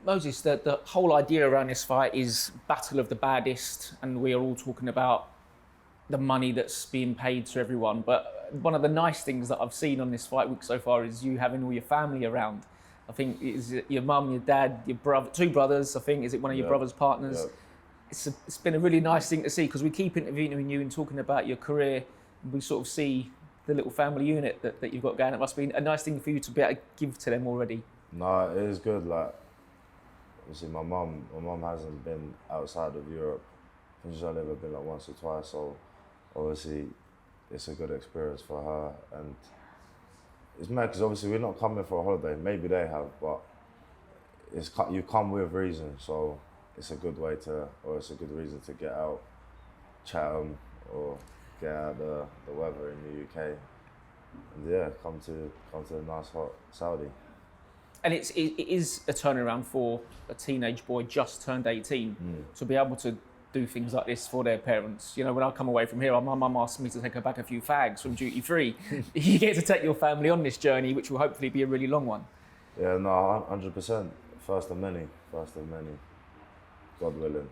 Moses, the whole idea around this fight is battle of the baddest, and we are all talking about the money that's being paid to everyone. But one of the nice things that I've seen on this fight week so far is you having all your family around. I think is it your mum, your dad, your brother, two brothers. I think is it one of your brother's partners. It's been a really nice thing to see, because we keep interviewing you and talking about your career. We sort of see the little family unit that you've got going. It must be a nice thing for you to be able to give to them already. No, it is good. Like, obviously, my mum hasn't been outside of Europe. I think she's only ever been like once or twice. So obviously, it's a good experience for her. And it's mad because obviously we're not coming for a holiday. Maybe they have, but you come with reason. So it's a good reason to get out, Chatham, or get out the weather in the UK, and yeah, come to the nice hot Saudi. And it is a turnaround for a teenage boy just turned 18 to be able to do things like this for their parents. You know, when I come away from here, my mum asked me to take her back a few fags from duty free. You get to take your family on this journey, which will hopefully be a really long one. Yeah, no, 100%. First of many. God willing.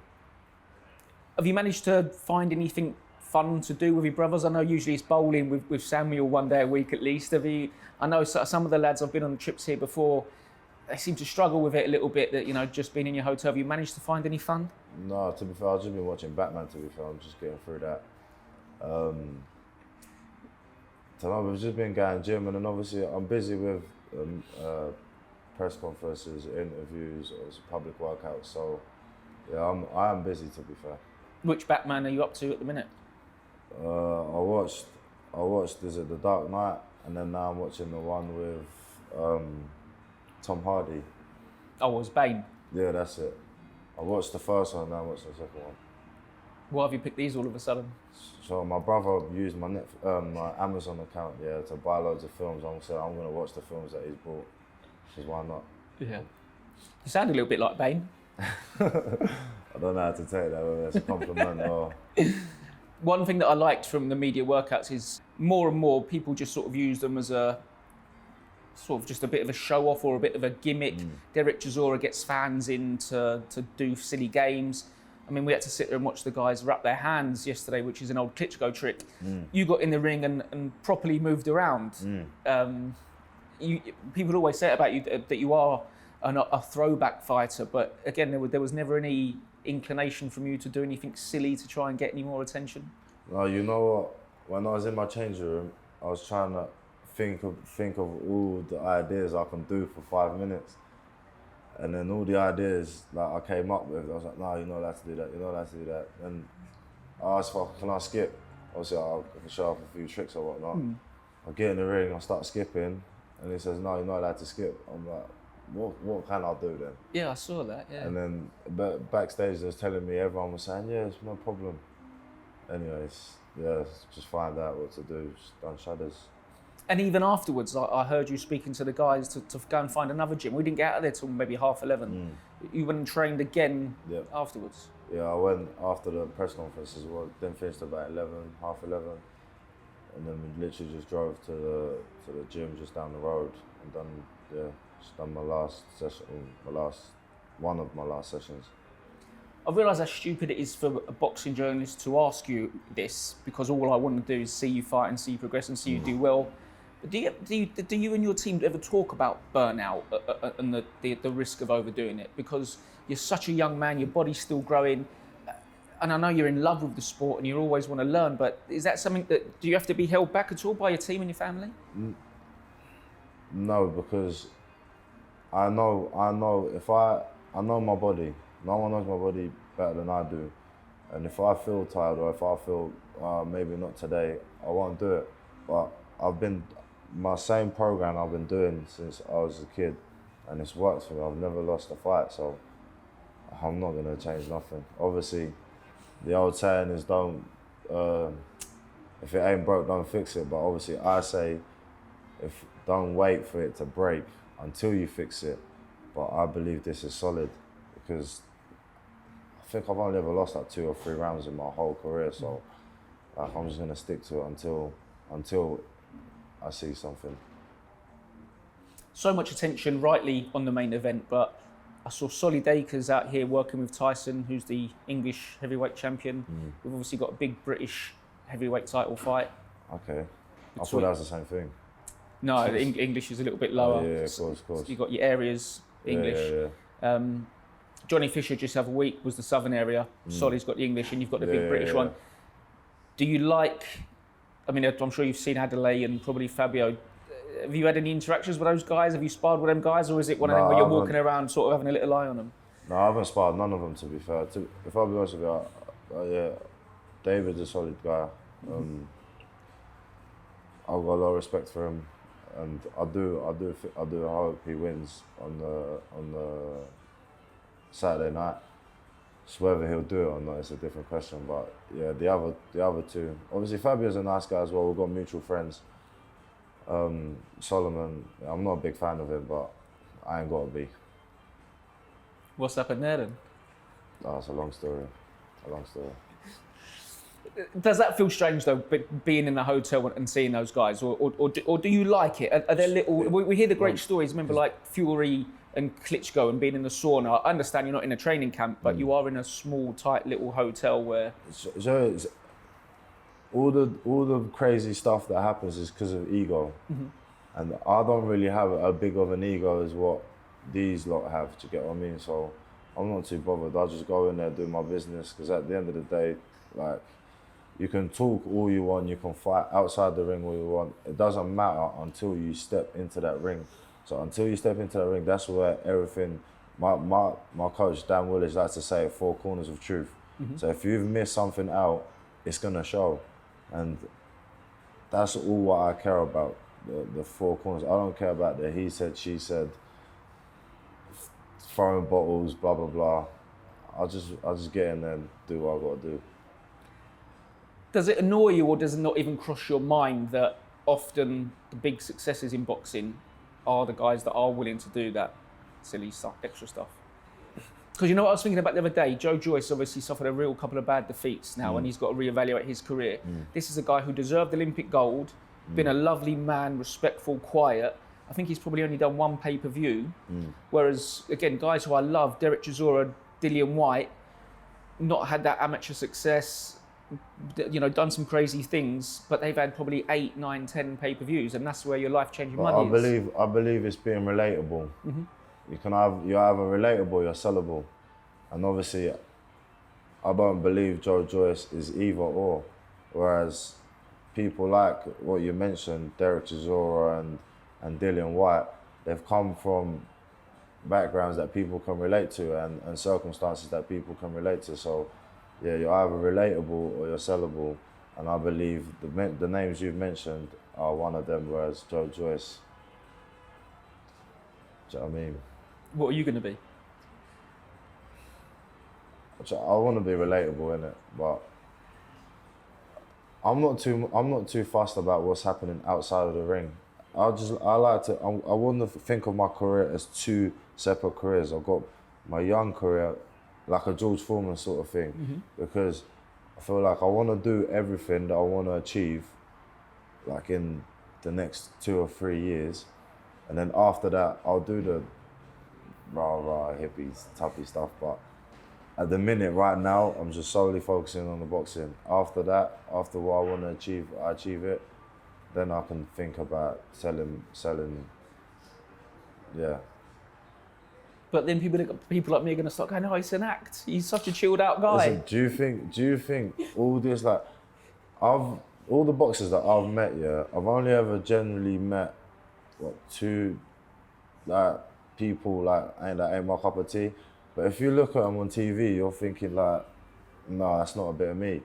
Have you managed to find anything fun to do with your brothers? I know usually it's bowling with Samuel one day a week at least. I know some of the lads I've been on the trips here before, they seem to struggle with it a little bit, that, you know, just being in your hotel. Have you managed to find any fun? No, to be fair, I've just been watching Batman, to be fair. I'm just getting through that. We've just been going gym, and then obviously I'm busy with press conferences, interviews, or public workouts. So yeah, I am busy, to be fair. Which Batman are you up to at the minute? I watched is it The Dark Knight, and then now I'm watching the one with Tom Hardy. Oh, it was Bane? Yeah, that's it. I watched the first one, now I'm watching the second one. Why have you picked these all of a sudden? So my brother used my my Amazon account, to buy loads of films. I'm going to watch the films that he's bought, because why not? Yeah. You sound a little bit like Bane. I don't know how to take that, whether it's a compliment or... One thing that I liked from the media workouts is more and more people just sort of use them as a sort of just a bit of a show off or a bit of a gimmick. Derek Chisora gets fans in to do silly games. I mean, we had to sit there and watch the guys wrap their hands yesterday, which is an old Klitschko trick. You got in the ring and properly moved around. People always say about you that you are a throwback fighter, but again, there was never any inclination from you to do anything silly to try and get any more attention? No, you know what? When I was in my changing room, I was trying to think of all the ideas I can do for 5 minutes, and then all the ideas that I came up with, I was like, no, you're not allowed to do that. You're not allowed to do that. And I asked, can I skip? Obviously, I can show off a few tricks or whatnot. I get in the ring, I start skipping, and he says, no, you're not allowed to skip. I'm like, what can I do then? Yeah, I saw that, yeah. And then backstage they was telling me, everyone was saying, yeah, it's no problem. Anyways, yeah, just find out what to do, just done shudders. And even afterwards, I heard you speaking to the guys to go and find another gym. We didn't get out of there till maybe 11:30. You went and trained again afterwards? Yeah, I went after the press conference as well, then finished about 11:30. And then we literally just drove to the gym just down the road and done my last session, one of my last sessions. I realise how stupid it is for a boxing journalist to ask you this, because all I want to do is see you fight and see you progress and see you do well. But do you and your team ever talk about burnout and the risk of overdoing it? Because you're such a young man, your body's still growing, and I know you're in love with the sport and you always want to learn, but is that something do you have to be held back at all by your team and your family? No, because I know if I know my body. No one knows my body better than I do. And if I feel tired or if I feel maybe not today, I won't do it. But my same program I've been doing since I was a kid, and it's worked for me. I've never lost a fight, so I'm not gonna change nothing. Obviously, the old saying is if it ain't broke, don't fix it. But obviously I say, don't wait for it to break until you fix it. But I believe this is solid, because I think I've only ever lost like 2 or 3 rounds in my whole career, so I'm just gonna stick to it until I see something. So much attention rightly on the main event, but I saw Solly Dakers out here working with Tyson, who's the English heavyweight champion. We've obviously got a big British heavyweight title fight. Okay. I thought that was the same thing. No, the English is a little bit lower. Oh, yeah, of course. So you've got your areas, English. Yeah. Johnny Fisher just the other week was the southern area. Solly's got the English and you've got the big British one. Do you like, I mean, I'm sure you've seen Adelaide and probably Fabio. Have you had any interactions with those guys? Have you sparred with them guys? Or is it one of them where you're walking around sort of having a little eye on them? No, I haven't sparred none of them, to be fair. If I'll be honest with you, David's a solid guy. I've got a lot of respect for him, and I hope he wins on the Saturday night. Just whether he'll do it or not, it's a different question. But yeah, the other two. Obviously, Fabio's a nice guy as well. We've got mutual friends. Solomon, I'm not a big fan of him, but I ain't got to be. What's happened there then? Oh, it's a long story. Does that feel strange though, being in the hotel and seeing those guys, or do you like it? Are there little? We hear the great stories. Remember, like Fury and Klitschko, and being in the sauna. I understand you're not in a training camp, but you are in a small, tight little hotel where. So all the crazy stuff that happens is because of ego, and I don't really have a big of an ego as what these lot have. Do you get what I mean? So I'm not too bothered. I just go in there, do my business, because at the end of the day, like. You can talk all you want, you can fight outside the ring all you want. It doesn't matter until you step into that ring. So until you step into that ring, that's where everything, my coach, Dan Willis, likes to say 4 corners of truth. So if you've missed something out, it's gonna show. And that's all what I care about, the 4 corners. I don't care about the he said, she said, throwing bottles, blah, blah, blah. I'll just get in there and do what I gotta do. Does it annoy you, or does it not even cross your mind that often the big successes in boxing are the guys that are willing to do that silly stuff, extra stuff? Because you know what I was thinking about the other day? Joe Joyce obviously suffered a real couple of bad defeats now, and he's got to reevaluate his career. This is a guy who deserved Olympic gold, been a lovely man, respectful, quiet. I think he's probably only done 1 pay-per-view. Whereas, again, guys who I love, Derek Chisora, Dillian White, not had that amateur success, you know, done some crazy things, but they've had probably 8, 9, 10 pay-per-views, and that's where your life-changing money is. I believe it's being relatable. You're either relatable or you're sellable, and obviously, I don't believe Joe Joyce is either or. Whereas people like what you mentioned, Derek Chisora and Dillian White, they've come from backgrounds that people can relate to and circumstances that people can relate to. So. Yeah, you're either relatable or you're sellable, and I believe the names you've mentioned are one of them, whereas Joe Joyce, do you know what I mean? What are you going to be? I want to be relatable, innit? But I'm not too fussed about what's happening outside of the ring. I want to think of my career as 2 separate careers. I've got my young career, like a George Foreman sort of thing, because I feel like I want to do everything that I want to achieve, like in the next 2 or 3 years, and then after that I'll do the rah hippies, toughy stuff. But at the minute, right now, I'm just solely focusing on the boxing. After that, after what I want to achieve, I achieve it, then I can think about selling. Yeah. But then people like me are going to start going, no, it's an act. He's such a chilled out guy. Listen, do you think all this, like, all the boxers that I've met, yeah, I've only ever generally met, 2, like, people, like, that ain't my cup of tea. But if you look at them on TV, you're thinking, like, no, that's not a bit of me.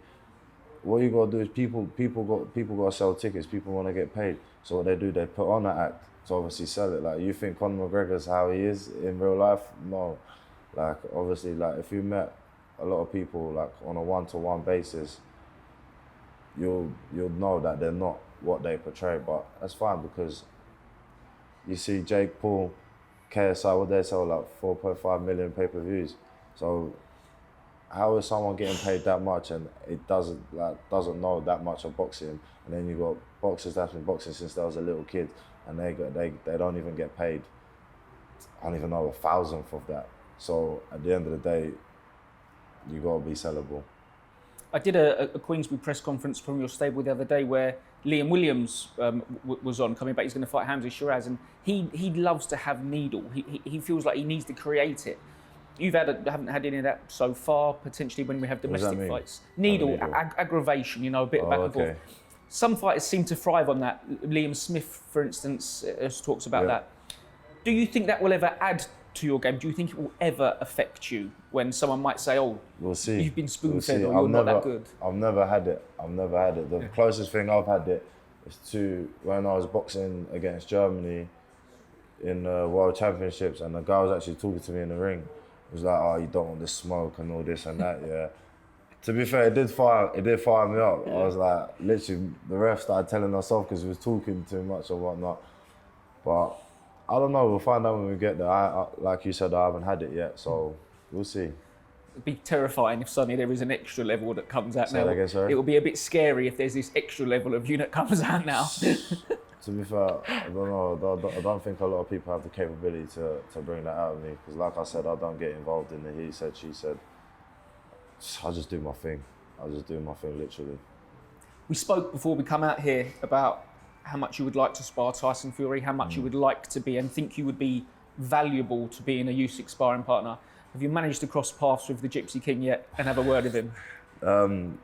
What you gotta do is people gotta sell tickets, people wanna get paid. So what they do, they put on an act to obviously sell it. Like, you think Conor McGregor's how he is in real life? No. Like, obviously, like, if you met a lot of people, like, on a one-to-one basis, you'll know that they're not what they portray. But that's fine, because you see Jake Paul, KSI, what they sell, like 4.5 million pay-per-views. So how is someone getting paid that much and it doesn't know that much of boxing? And then you got boxers that's been boxing since they was a little kid, and they don't even get paid, I don't even know, 1,000th of that. So at the end of the day, you gotta be sellable. I did a Queensbury press conference from your stable the other day where Liam Williams was on, coming back. He's going to fight Hamza Shiraz, and he loves to have needle. He feels like he needs to create it. Haven't had any of that so far. Potentially when we have domestic fights, needle. Aggravation. You know, a bit of back and forth. Some fighters seem to thrive on that. Liam Smith, for instance, talks about that. Do you think that will ever add to your game? Do you think it will ever affect you when someone might say, "Oh, we'll see. You've been spoon-fed, or you're not that good"? I've never had it. The closest thing I've had it is to when I was boxing against Germany in the World Championships, and the guy was actually talking to me in the ring. He was like, "Oh, you don't want the smoke and all this and that." Yeah. To be fair, it did fire me up. Yeah. I was like, literally, the ref started telling us off because he was talking too much or whatnot. But I don't know. We'll find out when we get there. Like you said, I haven't had it yet, so we'll see. It'd be terrifying if suddenly there is an extra level that comes out now. It will be a bit scary if there's this extra level of you that comes out now. To be fair, I don't know. I don't think a lot of people have the capability to bring that out of me. Because like I said, I don't get involved in the he said, she said. I just do my thing. Literally. We spoke before we come out here about how much you would like to spar Tyson Fury, how much you would like to be and think you would be valuable to be in a Usyk sparring partner. Have you managed to cross paths with the Gypsy King yet and have a word with him?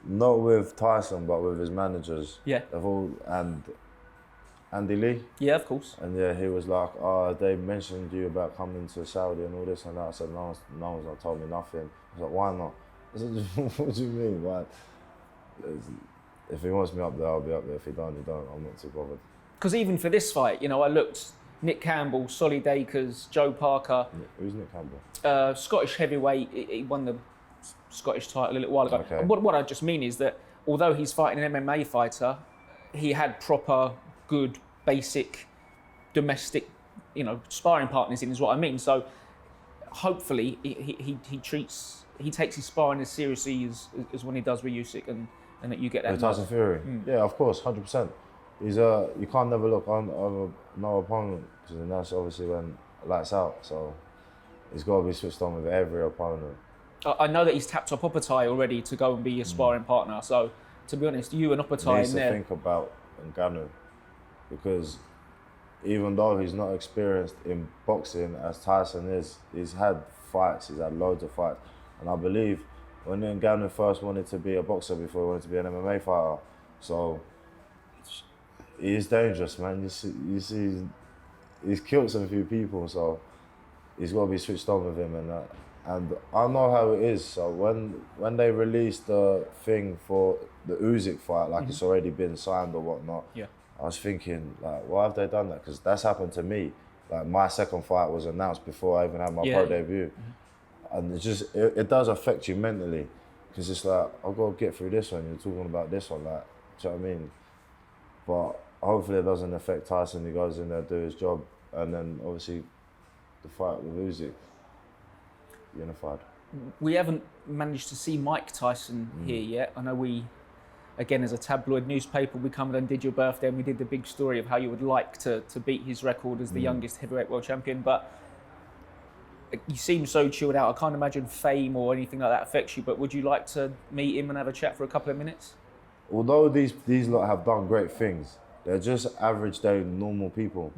Not with Tyson, but with his managers. Yeah. And Andy Lee. Yeah, of course. And yeah, he was like, "Oh, they mentioned you about coming to Saudi and all this and that." I said, no one's not told me nothing. I was like, "Why not?" I said, "What do you mean? Why?" If he wants me up there, I'll be up there. If he don't, he don't. I'm not too bothered. Because even for this fight, you know, I looked, Nick Campbell, Solly Dakers, Joe Parker. Who's Nick Campbell? Scottish heavyweight. He won the Scottish title a little while ago. Okay. And what I just mean is that although he's fighting an MMA fighter, he had proper, good, basic, domestic, you know, sparring partners in, is what I mean. So hopefully he takes his sparring as seriously as when he does with Usyk, and that you get that. With Tyson Fury? Yeah, of course, 100%. He's you can't never look on no opponent, because that's obviously when lights out. So he's got to be switched on with every opponent. I know that he's tapped up Opatai already to go and be your sparring partner. So to be honest, you and Opatai needs to think about Ngannou, because even though he's not experienced in boxing as Tyson is, he's had fights, he's had loads of fights. And I believe when Ngannou first wanted to be a boxer before he wanted to be an MMA fighter, so he is dangerous, man. You see, he's killed some few people, so he's got to be switched on with him and that. And I know how it is. So when they released the thing for the Usyk fight, like it's already been signed or whatnot, I was thinking, like, why have they done that? Because that's happened to me. Like, my second fight was announced before I even had my pro debut. And it does affect you mentally. Because it's like, I've got to get through this one, you're talking about this one, like, do you know what I mean? But hopefully it doesn't affect Tyson. He goes in there, do his job, and then obviously the fight with Usyk, unified. We haven't managed to see Mike Tyson here yet. I know we, again, as a tabloid newspaper, we come and did your birthday and we did the big story of how you would like to beat his record as the youngest heavyweight world champion. But you seem so chilled out. I can't imagine fame or anything like that affects you, but would you like to meet him and have a chat for a couple of minutes? Although these lot have done great things, they're just average day normal people.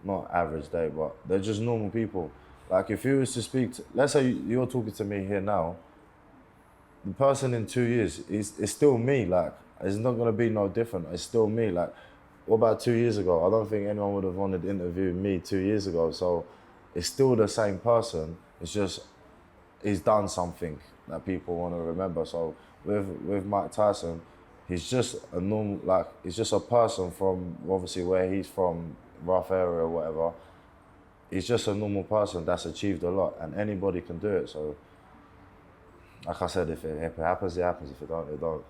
Not average day, but they're just normal people. Like, if you was to speak to, let's say you're talking to me here now, the person in 2 years is still me. Like, it's not gonna be no different. It's still me. Like, what about 2 years ago? I don't think anyone would have wanted to interview me 2 years ago. So it's still the same person. It's just, he's done something that people want to remember. So with Mike Tyson, he's just a normal, like, he's just a person from obviously where he's from, rough area or whatever. He's just a normal person that's achieved a lot, and anybody can do it. So, like I said, if it happens, it happens. If it don't, it don't.